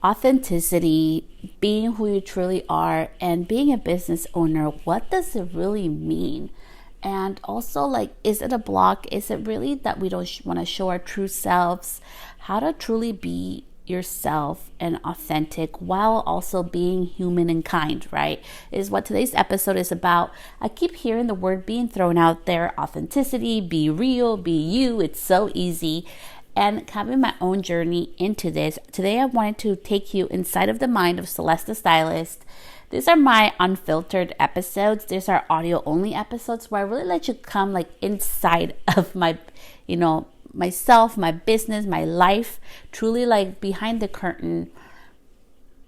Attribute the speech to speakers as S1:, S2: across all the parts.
S1: authenticity, being who you truly are, and being a business owner, what does it really mean? And also, like, is it a block? Is it really that we don't want to show our true selves? How to truly be yourself and authentic while also being human and kind, right? Is what today's episode is about. I keep hearing the word being thrown out there: authenticity, be real, be you. It's so easy. And having my own journey into this, today I wanted to take you inside of the mind of Celeste the Stylist. These are my unfiltered episodes. These are audio only episodes where I really let you come like inside of my, myself, my business, my life, truly like behind the curtain,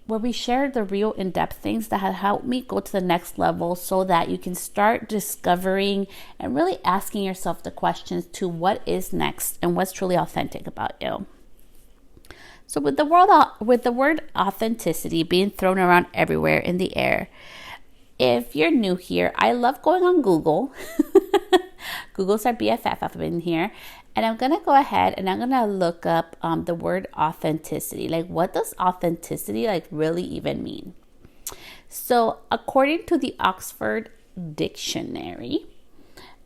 S1: where we share the real in-depth things that have helped me go to the next level so that you can start discovering and really asking yourself the questions to what is next and what's truly authentic about you. So with the word authenticity being thrown around everywhere in the air, if you're new here, I love going on Google. Google's our BFF up in here. And I'm going to go ahead and I'm going to look up the word authenticity. Like, what does authenticity really even mean? So according to the Oxford Dictionary,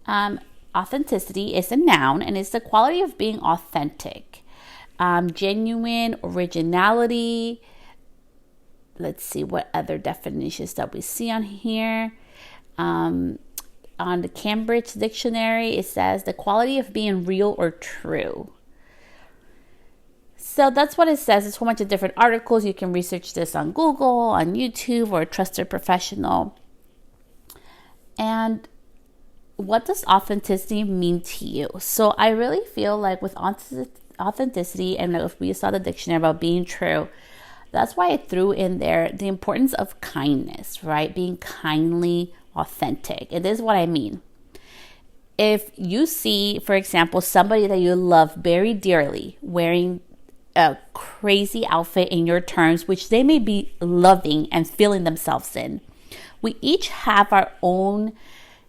S1: authenticity is a noun and it's the quality of being authentic. Genuine, originality. Let's see what other definitions that we see on here. On the Cambridge Dictionary, it says the quality of being real or true. So that's what it says. It's a whole bunch of different articles. You can research this on Google, on YouTube, or a trusted professional. And what does authenticity mean to you? So I really feel like with authenticity, and if we saw the dictionary about being true, that's why I threw in there the importance of kindness, right? Being kindly authentic. And this is what I mean. If you see, for example, somebody that you love very dearly wearing a crazy outfit in your terms, which they may be loving and feeling themselves in, we each have our own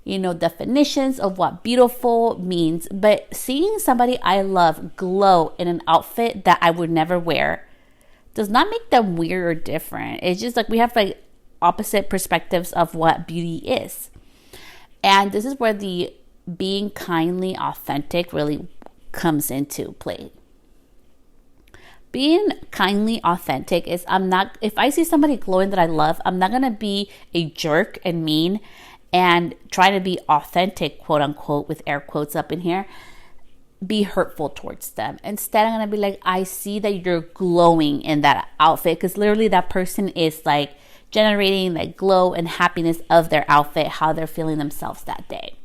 S1: definitions of what beautiful means. But seeing somebody I love glow in an outfit that I would never wear does not make them weird or different. It's just like we have opposite perspectives of what beauty is. And this is where the being kindly authentic really comes into play. Being kindly authentic is if I see somebody glowing that I love, I'm not going to be a jerk and mean and try to be authentic, quote unquote, with air quotes up in here, be hurtful towards them. Instead, I'm going to be like, I see that you're glowing in that outfit, because literally that person is generating glow and happiness of their outfit, how they're feeling themselves that day.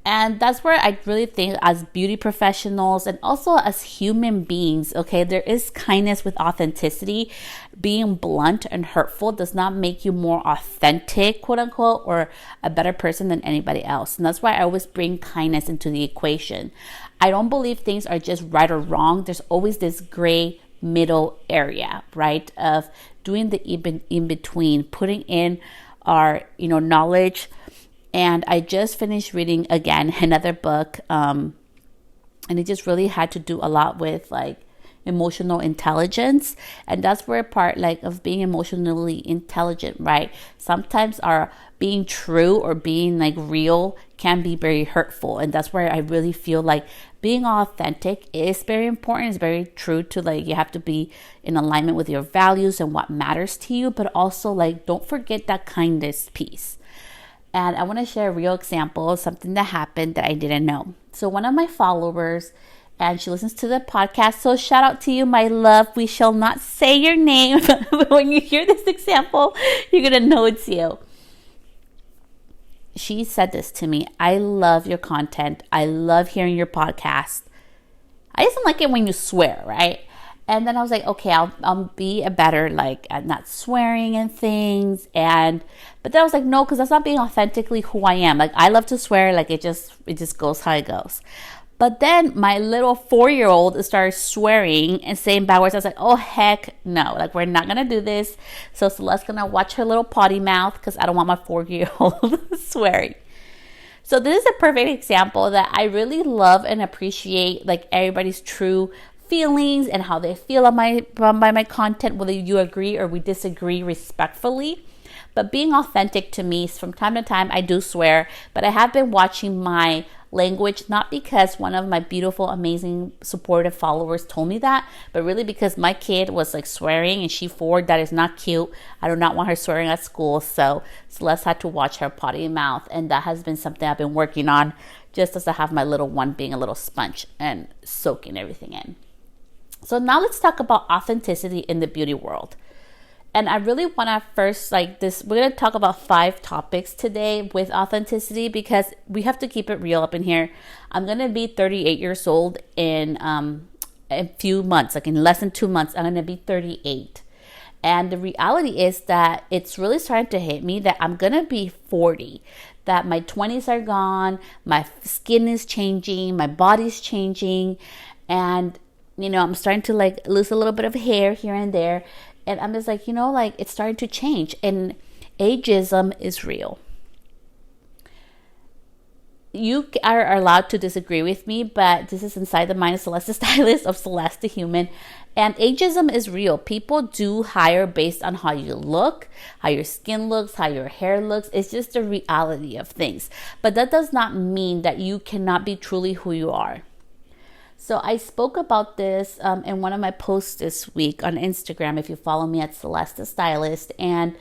S1: And that's where I really think, as beauty professionals and also as human beings, okay, there is kindness with authenticity. Being blunt and hurtful does not make you more authentic, quote unquote, or a better person than anybody else. And that's why I always bring kindness into the equation. I don't believe things are just right or wrong. There's always this gray middle area, right, of doing the in between, putting in our knowledge. And I just finished reading again another book, and it just really had to do a lot with emotional intelligence. And that's where part of being emotionally intelligent, right? Sometimes our being true or being real can be very hurtful. And that's where I really feel being authentic is very important. It's very true to you have to be in alignment with your values and what matters to you, but also don't forget that kindness piece. And I want to share a real example of something that happened that I didn't know. So one of my followers, and she listens to the podcast, so shout out to you, my love. We shall not say your name, but when you hear this example, you're going to know it's you. She said this to me: I love your content. I love hearing your podcast. I just don't like it when you swear, right? And then I was like, okay, I'll be a better at not swearing and things. But then I was like, no, because that's not being authentically who I am. I love to swear. It just goes how it goes. But then my little 4-year-old started swearing and saying bad words. I was like, oh, heck no. We're not going to do this. So Celeste's going to watch her little potty mouth, because I don't want my 4-year-old swearing. So this is a perfect example that I really love and appreciate everybody's true feelings and how they feel on by my content, whether you agree or we disagree respectfully. But being authentic to me, from time to time, I do swear, but I have been watching my language, not because one of my beautiful, amazing, supportive followers told me that, but really because my kid was like swearing and she 4, that is not cute. I do not want her swearing at school. So Celeste had to watch her potty mouth. And that has been something I've been working on, just as I have my little one being a little sponge and soaking everything in. So now let's talk about authenticity in the beauty world. And I really want to first, we're going to talk about 5 topics today with authenticity, because we have to keep it real up in here. I'm going to be 38 years old in a few months, like in less than 2 months, I'm going to be 38. And the reality is that it's really starting to hit me that I'm going to be 40, that my 20s are gone, my skin is changing, my body's changing, and, I'm starting to lose a little bit of hair here and there. And I'm just it's starting to change. And ageism is real. You are allowed to disagree with me, but this is Inside the Mind of Celeste Stylist, of Celeste the Human. And ageism is real. People do hire based on how you look, how your skin looks, how your hair looks. It's just the reality of things. But that does not mean that you cannot be truly who you are. So I spoke about this in one of my posts this week on Instagram, if you follow me at Celeste the Stylist. And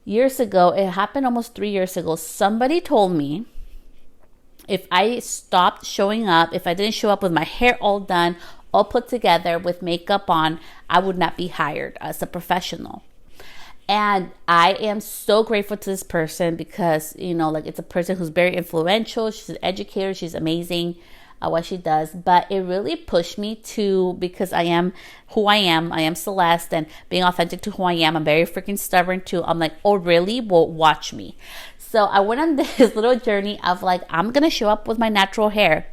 S1: years ago, it happened almost 3 years ago, somebody told me if I stopped showing up, if I didn't show up with my hair all done, all put together with makeup on, I would not be hired as a professional. And I am so grateful to this person because, it's a person who's very influential. She's an educator. She's amazing. What she does, but it really pushed me to, because I am who I am Celeste, and being authentic to who I am, I'm very freaking stubborn too. I'm like, oh really? Well, watch me. So I went on this little journey of I'm gonna show up with my natural hair.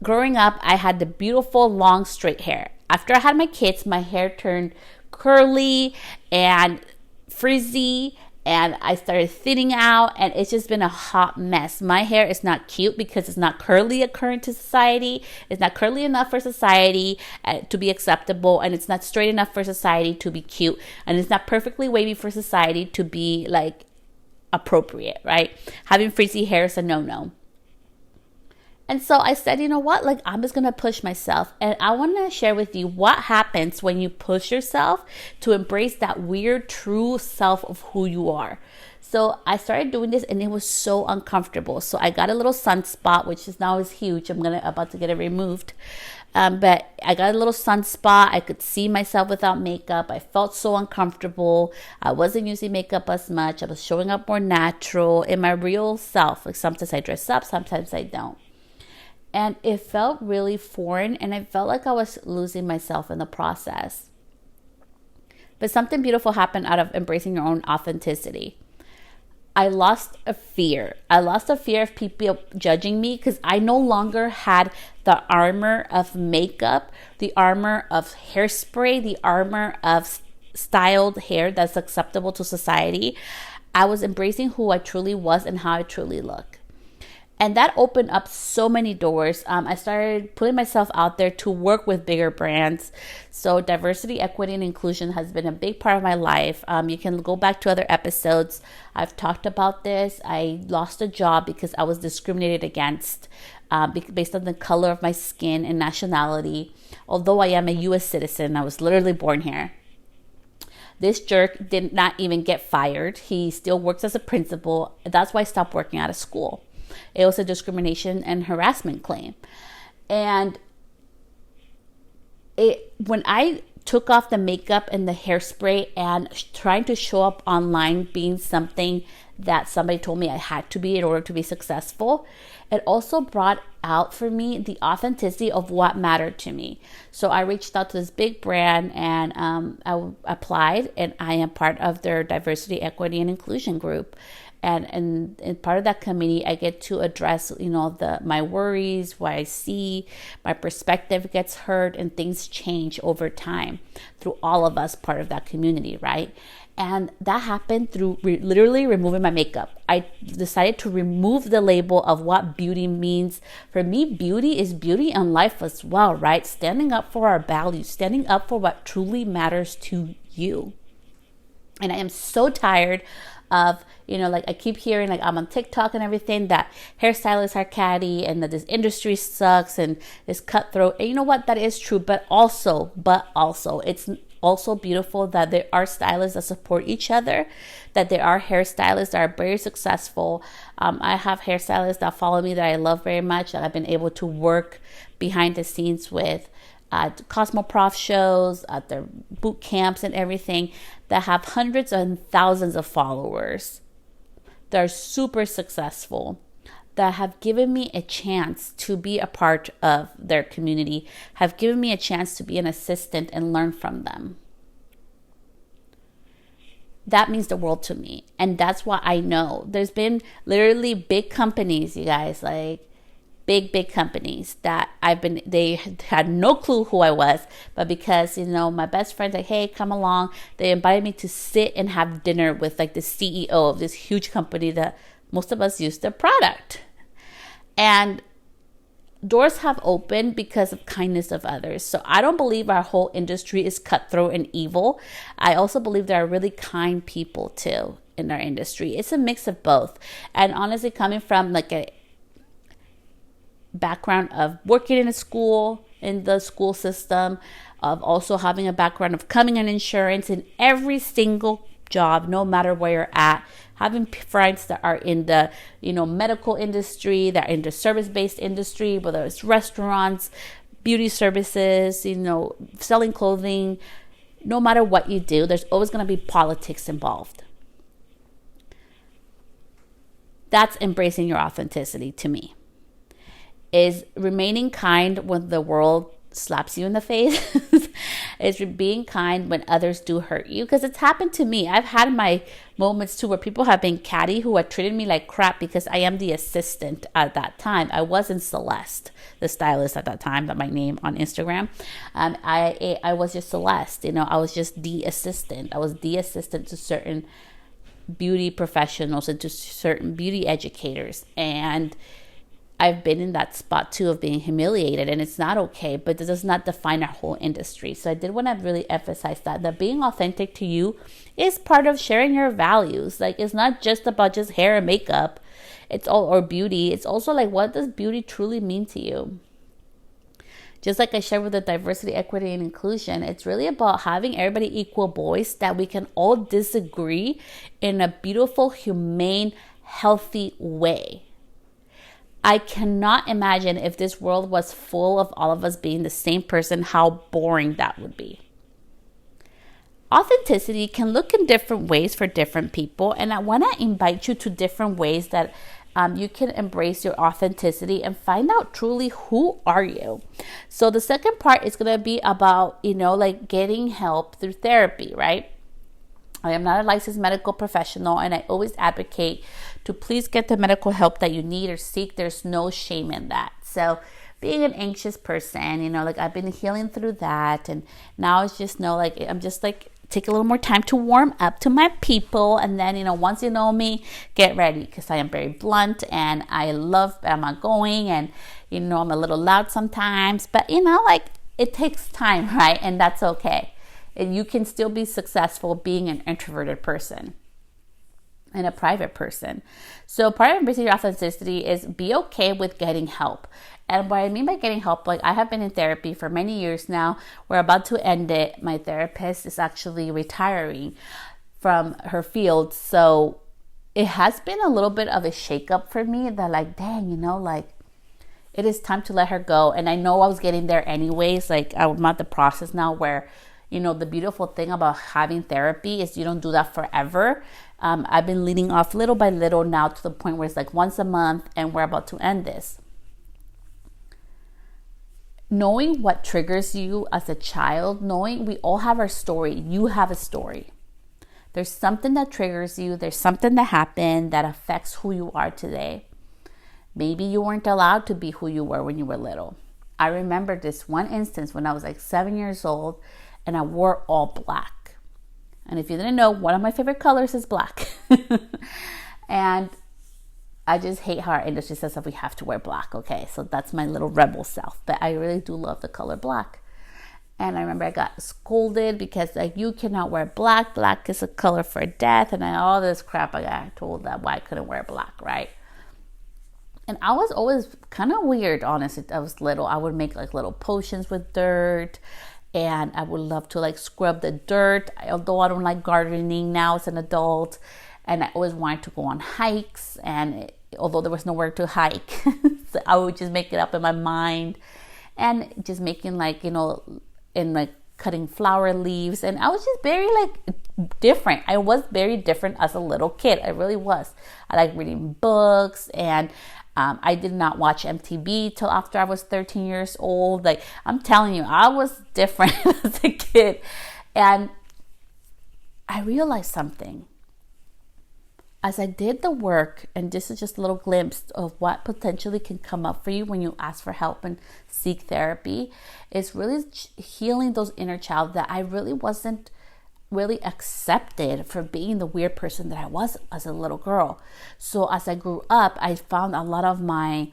S1: Growing up, I had the beautiful long straight hair. After I had my kids, my hair turned curly and frizzy, and I started thinning out, and it's just been a hot mess. My hair is not cute because it's not curly current to society. It's not curly enough for society to be acceptable, and it's not straight enough for society to be cute, and it's not perfectly wavy for society to be appropriate, right? Having frizzy hair is a no-no. And so I said, you know what? I'm just going to push myself. And I want to share with you what happens when you push yourself to embrace that weird, true self of who you are. So I started doing this, and it was so uncomfortable. So I got a little sunspot, which is now is huge. I'm about to get it removed. But I got a little sunspot. I could see myself without makeup. I felt so uncomfortable. I wasn't using makeup as much. I was showing up more natural in my real self. Sometimes I dress up, sometimes I don't. And it felt really foreign, and I felt like I was losing myself in the process. But something beautiful happened out of embracing your own authenticity. I lost a fear. I lost a fear of people judging me, because I no longer had the armor of makeup, the armor of hairspray, the armor of styled hair that's acceptable to society. I was embracing who I truly was and how I truly look. And that opened up so many doors. I started putting myself out there to work with bigger brands. So diversity, equity, and inclusion has been a big part of my life. You can go back to other episodes. I've talked about this. I lost a job because I was discriminated against based on the color of my skin and nationality. Although I am a U.S. citizen, I was literally born here. This jerk did not even get fired. He still works as a principal. That's why I stopped working out of school. It was a discrimination and harassment claim. And when I took off the makeup and the hairspray and trying to show up online being something that somebody told me I had to be in order to be successful, it also brought out for me the authenticity of what mattered to me. So I reached out to this big brand, and I applied, and I am part of their diversity, equity, and inclusion group. And part of that community, I get to address, my worries, what I see, my perspective gets heard, and things change over time through all of us, part of that community, right? And that happened through literally removing my makeup. I decided to remove the label of what beauty means. For me, beauty is beauty in life as well, right? Standing up for our values, standing up for what truly matters to you. And I am so tired of, I keep hearing, like, I'm on TikTok and everything, that hairstylists are catty and that this industry sucks and is cutthroat. And you know what? That is true. But also, it's also beautiful that there are stylists that support each other, that there are hairstylists that are very successful. I have hairstylists that follow me that I love very much, that I've been able to work behind the scenes with at Cosmoprof shows, at their boot camps and everything, that have hundreds and thousands of followers, that are super successful, that have given me a chance to be a part of their community, have given me a chance to be an assistant and learn from them. That means the world to me. And that's why I know there's been literally big companies, you guys, like big companies that they had no clue who I was, but because, my best friend's like, hey, come along. They invited me to sit and have dinner with like the CEO of this huge company that most of us use their product. And doors have opened because of kindness of others. So I don't believe our whole industry is cutthroat and evil. I also believe there are really kind people too in our industry. It's a mix of both. And honestly, coming from like a background of working in the school system, of also having a background of coming in insurance, in every single job, no matter where you're at, having friends that are in the, medical industry, that are in the service-based industry, whether it's restaurants, beauty services, selling clothing, no matter what you do, there's always going to be politics involved. That's embracing your authenticity to me. Is remaining kind when the world slaps you in the face. Is being kind when others do hurt you. Because it's happened to me. I've had my moments too where people have been catty, who have treated me like crap because I am the assistant at that time. I wasn't Celeste, the stylist at that time, that my name on Instagram. I was just Celeste. I was just the assistant. I was the assistant to certain beauty professionals and to certain beauty educators. And I've been in that spot too of being humiliated, and it's not okay, but it does not define our whole industry. So I did want to really emphasize that being authentic to you is part of sharing your values. Like, it's not just about just hair and makeup, or beauty. It's also like, what does beauty truly mean to you? Just like I shared with the diversity, equity, and inclusion, it's really about having everybody equal voice, that we can all disagree in a beautiful, humane, healthy way. I cannot imagine if this world was full of all of us being the same person, how boring that would be. Authenticity can look in different ways for different people, and I want to invite you to different ways that you can embrace your authenticity and find out truly who are you. So the second part is going to be about, getting help through therapy, right? I am not a licensed medical professional, and I always advocate to please get the medical help that you need or seek. There's no shame in that. So being an anxious person, I've been healing through that, and now it's just I'm just take a little more time to warm up to my people, and then once you know me, get ready, because I am very blunt and I'm outgoing, and I'm a little loud sometimes, but it takes time, right? And that's okay. And you can still be successful being an introverted person and a private person. So part of embracing your authenticity is be okay with getting help. And what I mean by getting help, I have been in therapy for many years now. We're about to end it. My therapist is actually retiring from her field. So it has been a little bit of a shakeup for me that dang, it is time to let her go. And I know I was getting there anyways. I'm at the process now where, the beautiful thing about having therapy is you don't do that forever. I've been leading off little by little now to the point where it's once a month, and we're about to end this. Knowing what triggers you as a child, knowing we all have our story. You have a story. There's something that triggers you. There's something that happened that affects who you are today. Maybe you weren't allowed to be who you were when you were little. I remember this one instance when I was like 7 years old and I wore all black. And if you didn't know, one of my favorite colors is black. And I just hate how our industry says that we have to wear black. Okay, so that's my little rebel self. But I really do love the color black. And I remember I got scolded because like, you cannot wear black. Black is a color for death. And all this crap I got told that why I couldn't wear black, right? And I was always kind of weird, honestly. I was little. I would make like little potions with dirt. And I would love to like scrub the dirt. Although I don't like gardening now as an adult. And I always wanted to go on hikes. And although there was nowhere to hike, so I would just make it up in my mind. And just making like, and like cutting flower leaves. And I was just very like different. I was very different as a little kid. I really was. I like reading books, and I did not watch MTV till after I was 13 years old. Like, I'm telling you, I was different as a kid. And I realized something. As I did the work, and this is just a little glimpse of what potentially can come up for you when you ask for help and seek therapy, is really healing those inner child that I really wasn't really accepted for being the weird person that I was as a little girl. So as I grew up, I found a lot of my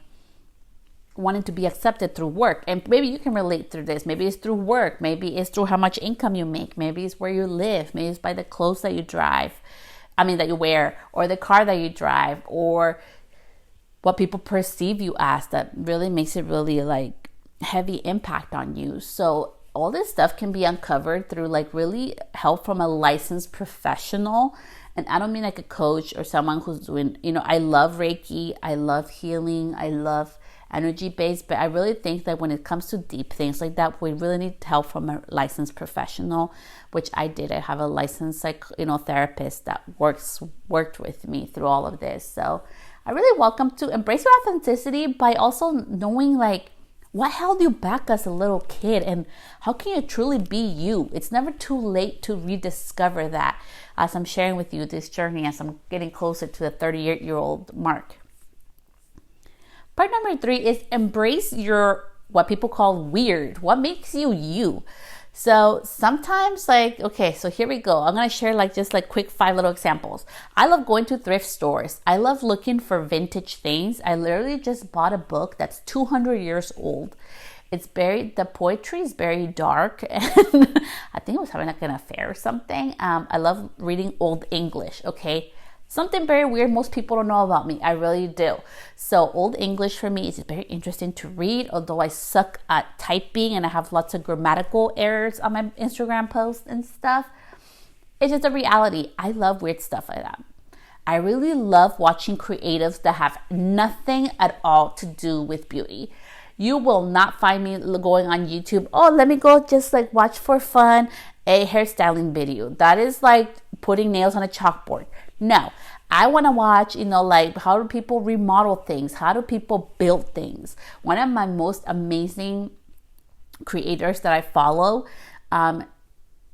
S1: wanting to be accepted through work. And maybe you can relate through this. Maybe it's through work. Maybe it's through how much income you make. Maybe it's where you live. Maybe it's by the clothes that you that you wear, or the car that you drive, or what people perceive you as, that really makes it really like heavy impact on you. So all this stuff can be uncovered through like really help from a licensed professional. And I don't mean like a coach or someone who's doing, I love Reiki, I love healing, I love energy based, but I really think that when it comes to deep things like that, we really need help from a licensed professional, which I did. I have a licensed therapist that worked with me through all of this. So I really welcome to embrace your authenticity by also knowing like what held you back as a little kid, and how can you truly be you? It's never too late to rediscover that, as I'm sharing with you this journey as I'm getting closer to the 38-year-old mark. Part number 3 is embrace your, what people call weird. What makes you you? So sometimes so here we go. I'm going to share just quick 5 little examples. I love going to thrift stores. I love looking for vintage things. I literally just bought a book that's 200 years old. The poetry is very dark, and I think I was having an affair or something. I love reading Old English, okay? Something very weird most people don't know about me. I really do. So Old English for me is very interesting to read, although I suck at typing and I have lots of grammatical errors on my Instagram posts and stuff. It's just a reality. I love weird stuff like that. I really love watching creatives that have nothing at all to do with beauty. You will not find me going on YouTube, let me go just watch for fun a hairstyling video. That is like putting nails on a chalkboard. No, I want to watch, how do people remodel things? How do people build things? One of my most amazing creators that I follow,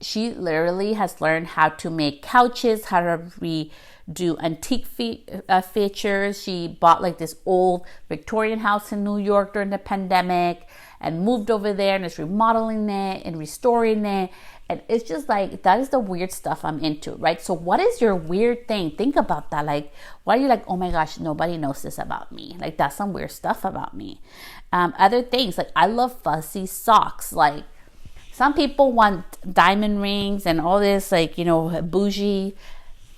S1: she literally has learned how to make couches, how to redo antique features. She bought this old Victorian house in New York during the pandemic and moved over there and is remodeling it and restoring it. And it's just that is the weird stuff I'm into, right? So what is your weird thing? Think about that. Why are you oh my gosh, nobody knows this about me? That's some weird stuff about me. Other things, I love fuzzy socks. Some people want diamond rings and all this, bougie,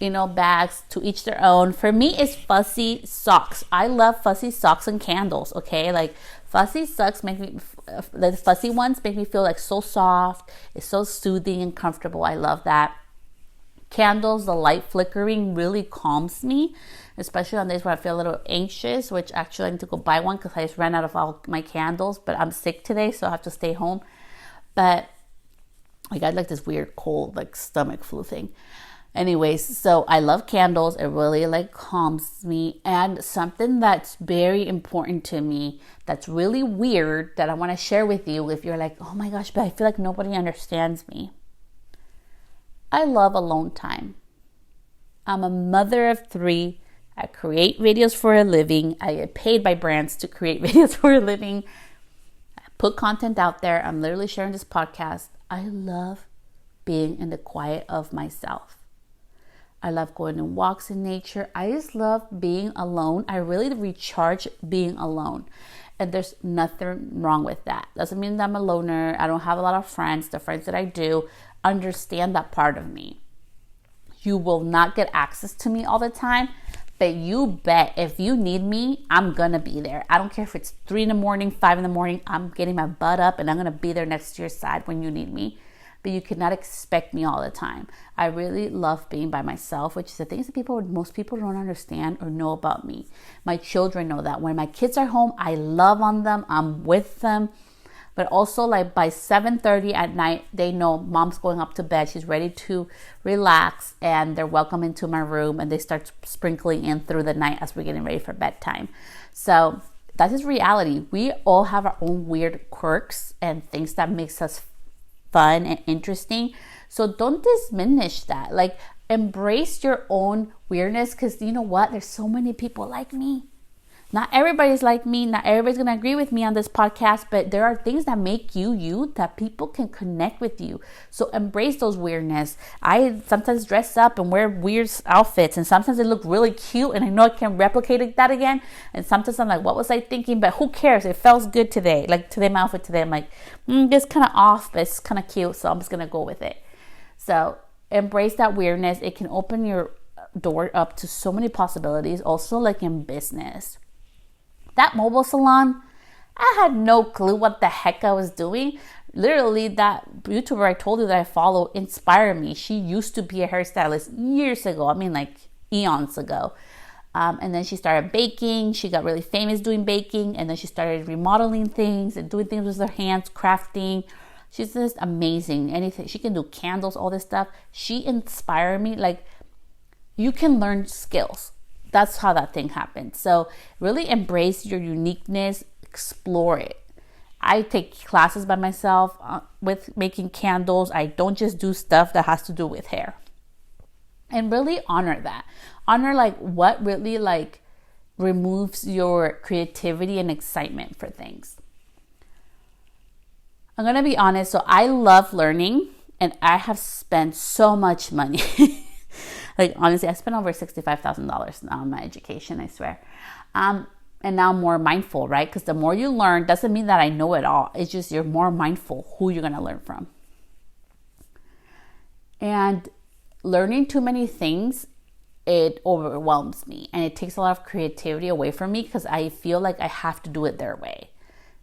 S1: bags, to each their own. For me, it's fuzzy socks. I love fuzzy socks and candles, okay? Fuzzy socks the fuzzy ones make me feel so soft. It's so soothing and comfortable. I love that. Candles, the light flickering really calms me, especially on days where I feel a little anxious, which actually I need to go buy one because I just ran out of all my candles, but I'm sick today, so I have to stay home. But I got this weird cold, stomach flu thing. Anyways, so I love candles. It really calms me. And something that's very important to me, that's really weird, that I want to share with you if you're oh my gosh, but I feel nobody understands me. I love alone time. I'm a mother of 3. I create videos for a living. I get paid by brands to create videos for a living. I put content out there. I'm literally sharing this podcast. I love being in the quiet of myself. I love going on walks in nature. I just love being alone. I really recharge being alone. And there's nothing wrong with that. Doesn't mean that I'm a loner. I don't have a lot of friends. The friends that I do understand that part of me. You will not get access to me all the time, but you bet if you need me, I'm gonna be there. I don't care if it's 3 a.m, 5 a.m, I'm getting my butt up and I'm gonna be there next to your side when you need me. But you cannot expect me all the time. I really love being by myself, which is the things that most people don't understand or know about me. My children know that. When my kids are home, I love on them. I'm with them. But also like by 7:30 at night, they know mom's going up to bed. She's ready to relax and they're welcome into my room and they start sprinkling in through the night as we're getting ready for bedtime. So that is reality. We all have our own weird quirks and things that makes us fun and interesting. So don't diminish that. Like embrace your own weirdness, because you know what? There's so many people like me. Not everybody's like me. Not everybody's going to agree with me on this podcast, but there are things that make you you that people can connect with you. So embrace those weirdness. I sometimes dress up and wear weird outfits, and sometimes they look really cute and I know I can replicate that again. And sometimes I'm like, what was I thinking? But who cares? It felt good today. Like today, my outfit today, I'm like, this kind of off, but it's kind of cute. So I'm just going to go with it. So embrace that weirdness. It can open your door up to so many possibilities. Also like in business. That mobile salon, I had no clue what the heck I was doing. Literally, that YouTuber I told you that I follow inspired me. She used to be a hairstylist years ago. I mean, like eons ago. And then she started baking. She got really famous doing baking. And then she started remodeling things and doing things with her hands, crafting. She's just amazing. Anything. She can do candles, all this stuff. She inspired me. Like, you can learn skills. That's how that thing happened. So really embrace your uniqueness, explore it. I take classes by myself with making candles. I don't just do stuff that has to do with hair. And really honor that. Honor like what really like removes your creativity and excitement for things. I'm going to be honest. So I love learning and I have spent so much money. Like, honestly, I spent over $65,000 now on my education, I swear. And now I'm more mindful, right? Because the more you learn doesn't mean that I know it all. It's just you're more mindful who you're going to learn from. And learning too many things, it overwhelms me. And it takes a lot of creativity away from me because I feel like I have to do it their way.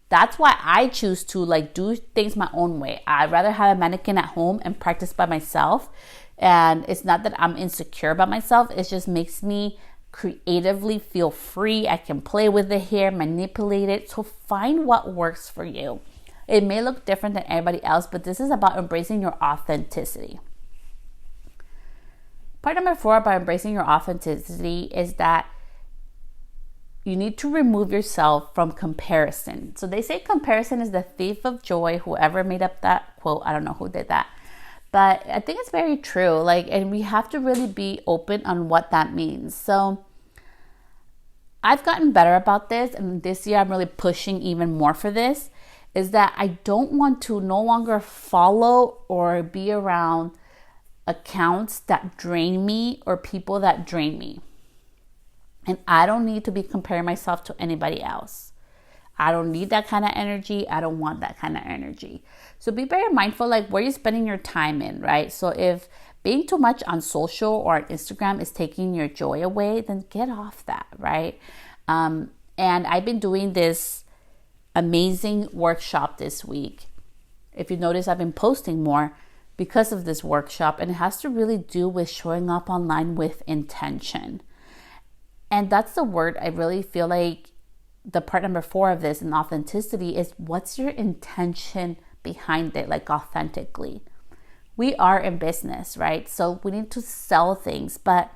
S1: That's why I choose to like do things my own way. I'd rather have a mannequin at home and practice by myself. And it's not that I'm insecure about myself. It just makes me creatively feel free. I can play with the hair, manipulate it. So find what works for you. It may look different than everybody else, but this is about embracing your authenticity. Part number 4 about embracing your authenticity is that you need to remove yourself from comparison. So they say comparison is the thief of joy. Whoever made up that quote, I don't know who did that. But I think it's very true. Like, and we have to really be open on what that means. So I've gotten better about this. And this year I'm really pushing even more for this. Is that I don't want to no longer follow or be around accounts that drain me or people that drain me. And I don't need to be comparing myself to anybody else. I don't need that kind of energy. I don't want that kind of energy. So be very mindful, like where you're spending your time in, right? So if being too much on social or on Instagram is taking your joy away, then get off that, right? And I've been doing this amazing workshop this week. If you notice, I've been posting more because of this workshop, and it has to really do with showing up online with intention. And that's the word I really feel like the part number 4 of this in authenticity is what's your intention behind it, like authentically. We are in business, right? So we need to sell things, but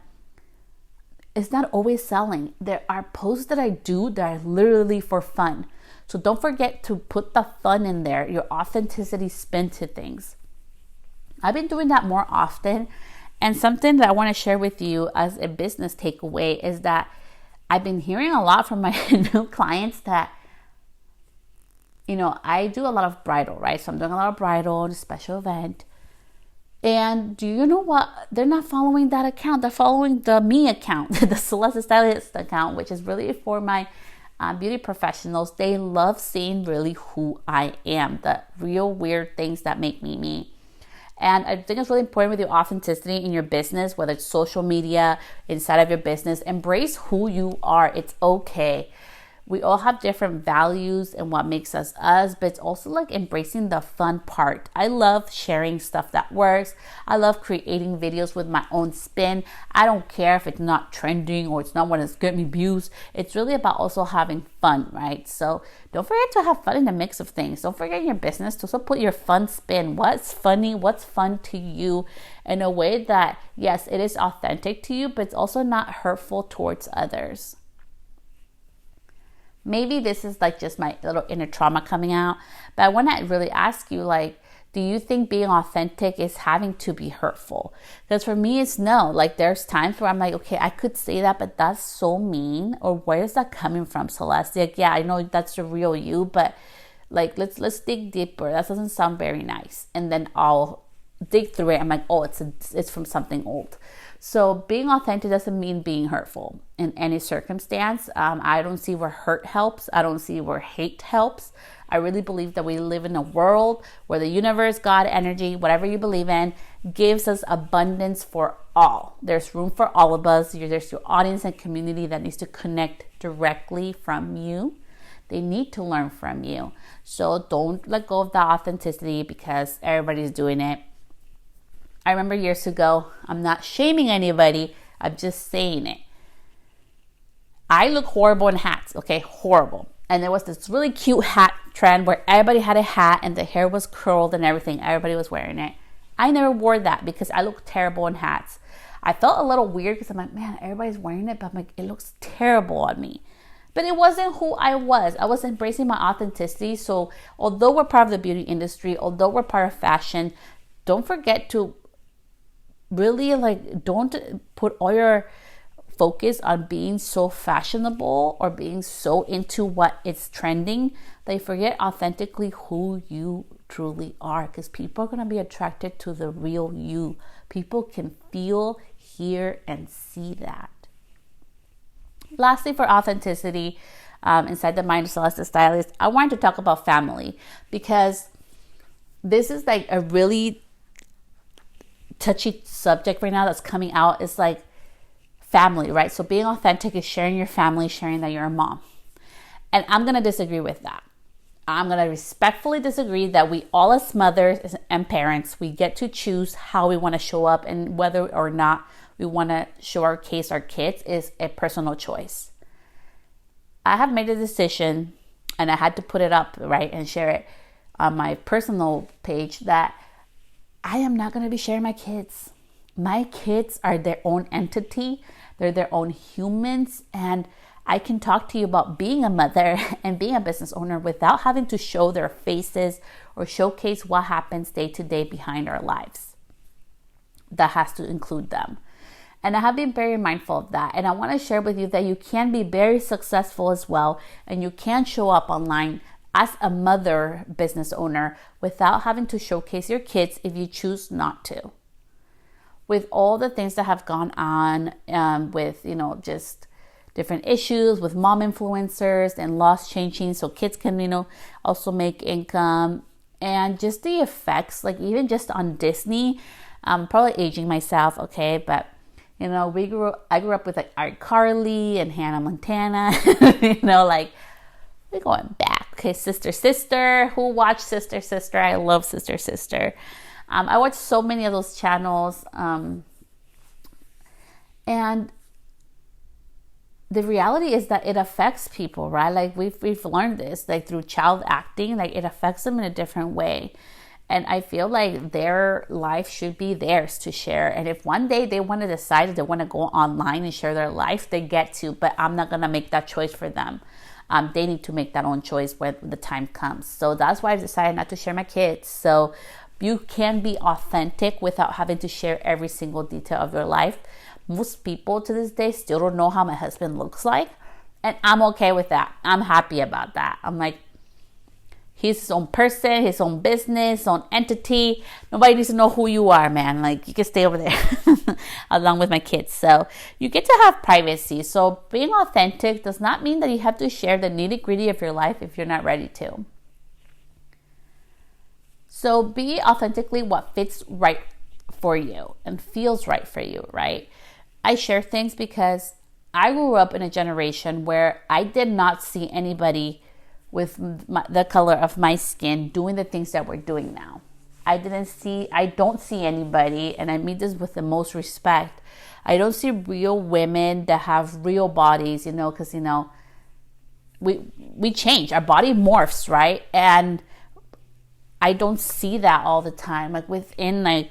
S1: it's not always selling. There are posts that I do that are literally for fun. So don't forget to put the fun in there, your authenticity spin to things. I've been doing that more often, And something that I want to share with you as a business takeaway is that I've been hearing a lot from my new clients that, I do a lot of bridal, right? So I'm doing a lot of bridal and special event. And do you know what? They're not following that account. They're following the me account, the Celeste Stylist account, which is really for my beauty professionals. They love seeing really who I am, the real weird things that make me me. And I think it's really important with your authenticity in your business, whether it's social media, inside of your business. Embrace who you are. It's okay. We all have different values and what makes us us, but it's also like embracing the fun part. I love sharing stuff that works. I love creating videos with my own spin. I don't care if it's not trending or it's not what is getting me views. It's really about also having fun, right? So don't forget to have fun in the mix of things. Don't forget in your business to also put your fun spin. What's funny? What's fun to you in a way that, yes, it is authentic to you, but it's also not hurtful towards others. Maybe this is like just my little inner trauma coming out, but I want to really ask you, like, do you think being authentic is having to be hurtful? Because for me, it's no. Like, there's times where I'm like, okay, I could say that, but that's so mean. Or where is that coming from, Celeste? Like, yeah, I know that's the real you, but like, let's dig deeper. That doesn't sound very nice. And then I'll dig through it. I'm like, oh, it's from something old. So being authentic doesn't mean being hurtful in any circumstance. I don't see where hurt helps. I don't see where hate helps. I really believe that we live in a world where the universe, God, energy, whatever you believe in, gives us abundance for all. There's room for all of us. There's your audience and community that needs to connect directly from you. They need to learn from you. So don't let go of that authenticity because everybody's doing it. I remember years ago, I'm not shaming anybody, I'm just saying it. I look horrible in hats, okay? Horrible. And there was this really cute hat trend where everybody had a hat and the hair was curled and everything. Everybody was wearing it. I never wore that because I look terrible in hats. I felt a little weird because I'm like, man, everybody's wearing it, but I'm like, it looks terrible on me. But it wasn't who I was. I was embracing my authenticity. So although we're part of the beauty industry, although we're part of fashion, don't forget to really don't put all your focus on being so fashionable or being so into what is trending that you forget authentically who you truly are, because people are going to be attracted to the real you. People can feel, hear, and see that. Lastly, for authenticity, inside the mind of Celeste Stylist, I wanted to talk about family, because this is like a really touchy subject right now that's coming out. Is like family, right? So being authentic is sharing your family, sharing that you're a mom. And I'm going to disagree with that. I'm going to respectfully disagree that we all, as mothers and parents, we get to choose how we want to show up, and whether or not we want to showcase our kids is a personal choice. I have made a decision, and I had to put it up, right, and share it on my personal page, that I am not going to be sharing my kids. My kids are their own entity. They're their own humans. And I can talk to you about being a mother and being a business owner without having to show their faces or showcase what happens day to day behind our lives. That has to include them. And I have been very mindful of that. And I want to share with you that you can be very successful as well. And you can show up online as a mother business owner without having to showcase your kids if you choose not to. With all the things that have gone on with, just different issues with mom influencers and laws changing so kids can, also make income, and just the effects, like even just on Disney. I'm probably aging myself, okay, but I grew up with like iCarly and Hannah Montana, we're going back. Okay, Sister. Who watched Sister? I love Sister. I watched so many of those channels. And the reality is that it affects people, right? Like we've learned this, like through child acting, like it affects them in a different way. And I feel like their life should be theirs to share. And if one day they want to decide that they want to go online and share their life, they get to, but I'm not going to make that choice for them. They need to make that own choice when the time comes. So that's why I've decided not to share my kids. So You can be authentic without having to share every single detail of your life. Most people to this day still don't know how my husband looks like. And I'm okay with that. I'm happy about that. I'm like, he's his own person, his own business, his own entity. Nobody needs to know who you are, man. Like, you can stay over there along with my kids. So you get to have privacy. So being authentic does not mean that you have to share the nitty-gritty of your life if you're not ready to. So be authentically what fits right for you and feels right for you, right? I share things because I grew up in a generation where I did not see anybody with the color of my skin doing the things that we're doing now. I don't see anybody, and I mean this with the most respect. I don't see real women that have real bodies, because, we change. Our body morphs, right? And I don't see that all the time, like within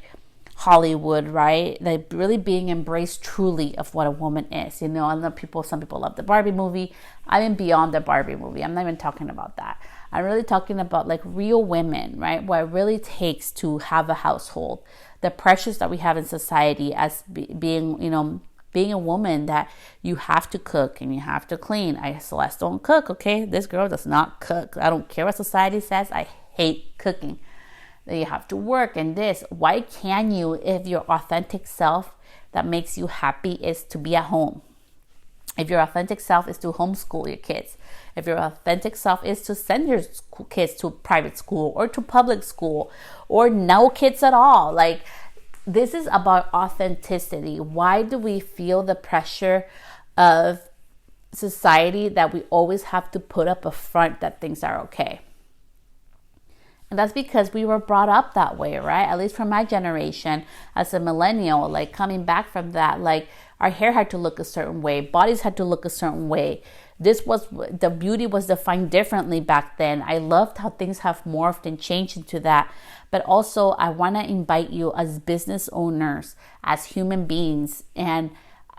S1: Hollywood, right? Like really being embraced truly of what a woman is. I know some people love the Barbie movie. I'm beyond the Barbie movie. I'm not even talking about that. I'm really talking about like real women, right? What it really takes to have a household. The pressures that we have in society as being a woman, that you have to cook and you have to clean. Celeste don't cook, okay? This girl does not cook. I don't care what society says. I hate cooking. You have to work and this. Why can you, if your authentic self that makes you happy is to be at home? If your authentic self is to homeschool your kids, if your authentic self is to send your kids to private school or to public school or no kids at all, like, this is about authenticity. Why do we feel the pressure of society that we always have to put up a front that things are okay? And that's because we were brought up that way, right? At least from my generation as a millennial, like coming back from that, like our hair had to look a certain way, bodies had to look a certain way. The beauty was defined differently back then. I loved how things have morphed and changed into that. But also I want to invite you as business owners, as human beings, and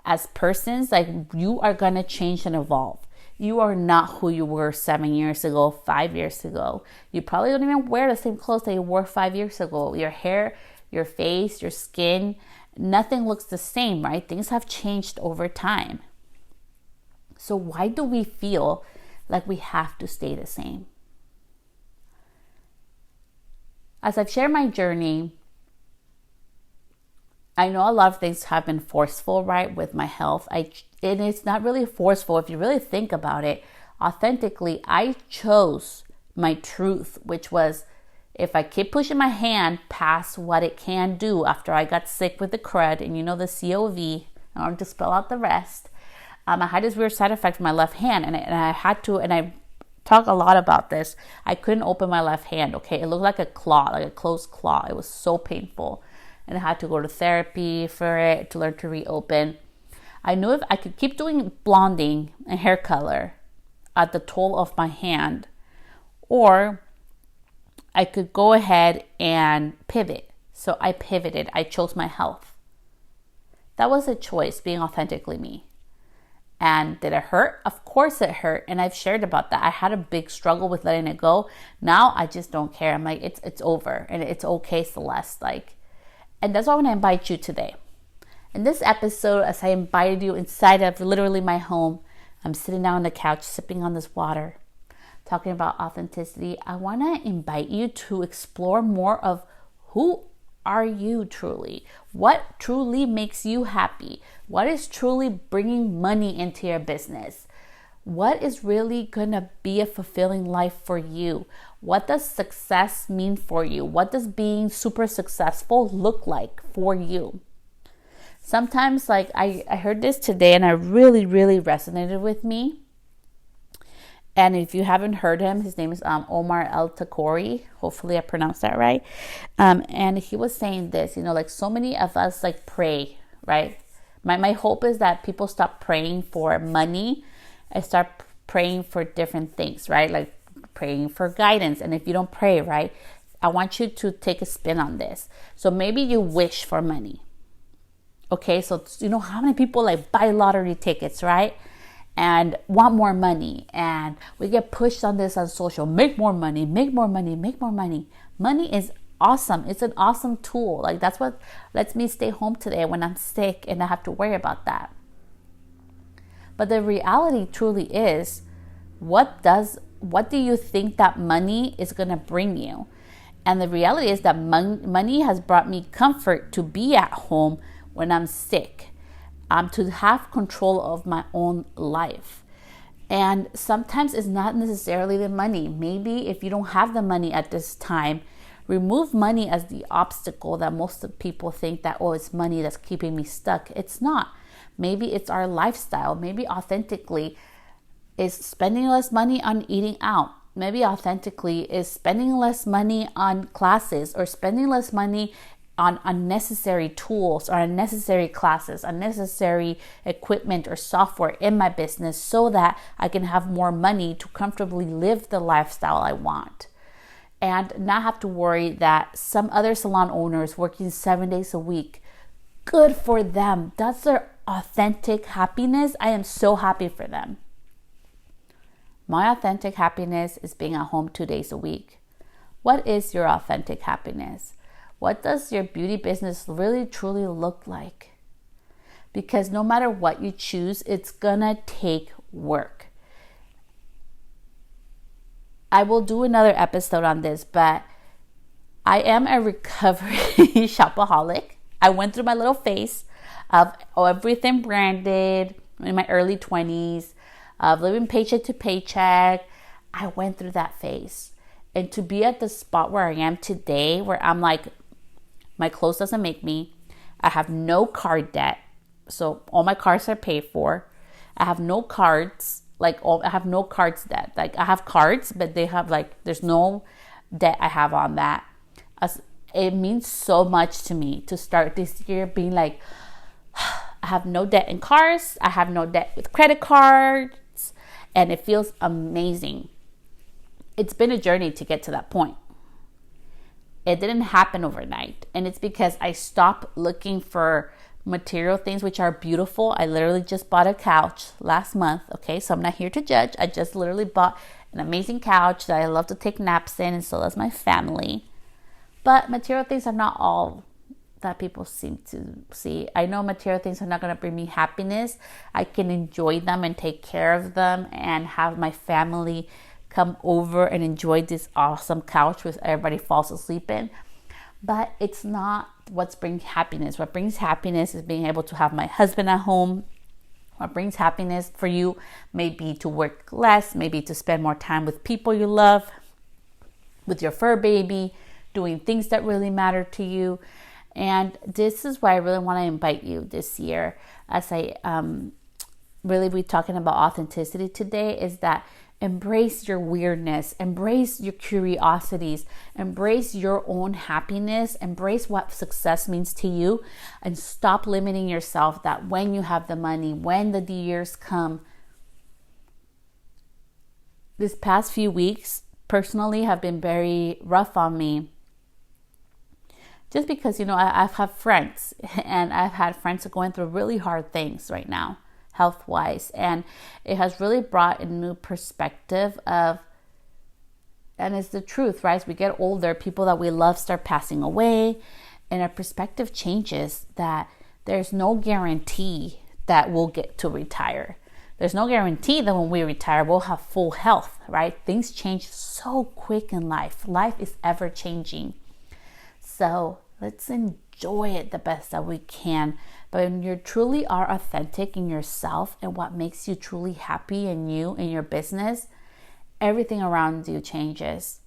S1: as persons, like, you are going to change and evolve. You are not who you were 7 years ago, 5 years ago. You probably don't even wear the same clothes that you wore 5 years ago. Your hair, your face, your skin, nothing looks the same, right? Things have changed over time. So why do we feel like we have to stay the same? As I've shared my journey, I know a lot of things have been forceful, right, with my health. And it's not really forceful. If you really think about it, authentically, I chose my truth, which was, if I keep pushing my hand past what it can do after I got sick with the crud and the COV, in order to spell out the rest, I had this weird side effect with my left hand, and I had to, and I talk a lot about this. I couldn't open my left hand, okay? It looked like a claw, like a closed claw. It was so painful. And I had to go to therapy for it to learn to reopen. I knew if I could keep doing blonding and hair color at the toll of my hand, or I could go ahead and pivot. So I pivoted. I chose my health. That was a choice, being authentically me. And did it hurt? Of course it hurt. And I've shared about that. I had a big struggle with letting it go. Now I just don't care. I'm like, it's over. And it's okay, Celeste. And that's why I want to invite you today. In this episode, as I invited you inside of literally my home, I'm sitting down on the couch, sipping on this water, talking about authenticity. I want to invite you to explore more of who are you truly? What truly makes you happy? What is truly bringing money into your business? What is really going to be a fulfilling life for you? What does success mean for you? What does being super successful look like for you? Sometimes, I heard this today and it really, really resonated with me. And if you haven't heard him, his name is Omar El Takori. Hopefully I pronounced that right. And he was saying this, so many of us pray, right? My hope is that people stop praying for money and start praying for different things, right? Like praying for guidance. And if you don't pray, right, I want you to take a spin on this. So maybe you wish for money. Okay, so how many people buy lottery tickets, right? And want more money. And we get pushed on this on social. Make more money, make more money, make more money. Money is awesome. It's an awesome tool. Like, that's what lets me stay home today when I'm sick and I have to worry about that. But the reality truly is, what do you think that money is going to bring you? And the reality is that money has brought me comfort to be at home when I'm sick, to have control of my own life. And sometimes it's not necessarily the money. Maybe if you don't have the money at this time, remove money as the obstacle that most of people think that, oh, it's money that's keeping me stuck. It's not. Maybe it's our lifestyle. Maybe authentically is spending less money on eating out. Maybe authentically is spending less money on classes, or spending less money on unnecessary tools or unnecessary classes, unnecessary equipment or software in my business, so that I can have more money to comfortably live the lifestyle I want. And not have to worry that some other salon owners working 7 days a week, good for them. That's their authentic happiness. I am so happy for them. My authentic happiness is being at home 2 days a week. What is your authentic happiness? What does your beauty business really truly look like? Because no matter what you choose, it's gonna take work. I will do another episode on this, but I am a recovery shopaholic. I went through my little phase of everything branded in my early 20s, of living paycheck to paycheck. I went through that phase. And to be at the spot where I am today, where I'm like, my clothes doesn't make me. I have no card debt. So all my cards are paid for. I have no cards. I have no cards debt. Like, I have cards, but they have there's no debt I have on that. It means so much to me to start this year being like, I have no debt in cars. I have no debt with credit cards. And it feels amazing. It's been a journey to get to that point. It didn't happen overnight. And it's because I stopped looking for material things, which are beautiful. I literally just bought a couch last month. Okay, so I'm not here to judge. I just literally bought an amazing couch that I love to take naps in, and so does my family. But material things are not all that people seem to see. I know material things are not going to bring me happiness. I can enjoy them and take care of them and have my family come over and enjoy this awesome couch which everybody falls asleep in. But it's not what's brings happiness. What brings happiness is being able to have my husband at home. What brings happiness for you may be to work less, maybe to spend more time with people you love, with your fur baby, doing things that really matter to you. And this is why I really want to invite you this year, as I really be talking about authenticity today, is that embrace your weirdness, embrace your curiosities, embrace your own happiness, embrace what success means to you, and stop limiting yourself that when you have the money, when the years come. This past few weeks personally have been very rough on me. Just because, I've had friends, and I've had friends going through really hard things right now, health-wise. And it has really brought a new perspective of, and it's the truth, right? As we get older, people that we love start passing away, and our perspective changes, that there's no guarantee that we'll get to retire. There's no guarantee that when we retire, we'll have full health, right? Things change so quick in life. Life is ever changing. So let's enjoy it the best that we can. But when you truly are authentic in yourself and what makes you truly happy in you, in your business, everything around you changes.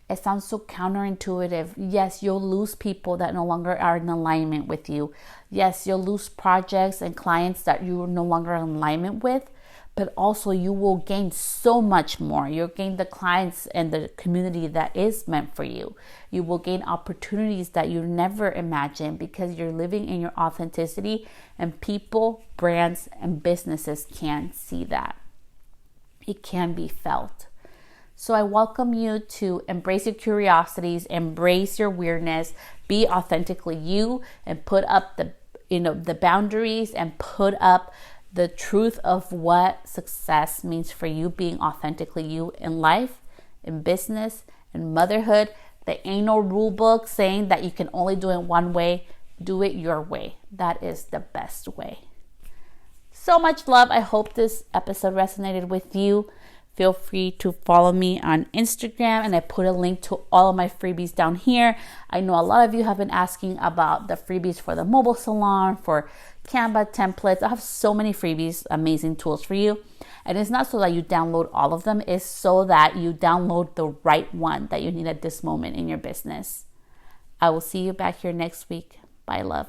S1: It sounds so counterintuitive. Yes, you'll lose people that no longer are in alignment with you. Yes, you'll lose projects and clients that you're no longer in alignment with. But also you will gain so much more. You'll gain the clients and the community that is meant for you. You will gain opportunities that you never imagined, because you're living in your authenticity, and people, brands, and businesses can see that. It can be felt. So I welcome you to embrace your curiosities, embrace your weirdness, be authentically you, and put up the boundaries, and put up the truth of what success means for you, being authentically you in life, in business, in motherhood, There ain't no rule book saying that you can only do it one way. Do it your way. That is the best way. So much love. I hope this episode resonated with you. Feel free to follow me on Instagram, and I put a link to all of my freebies down here. I know a lot of you have been asking about the freebies for the mobile salon, for Canva templates. I have so many freebies, amazing tools for you. And it's not so that you download all of them, it's so that you download the right one that you need at this moment in your business. I will see you back here next week. Bye, love.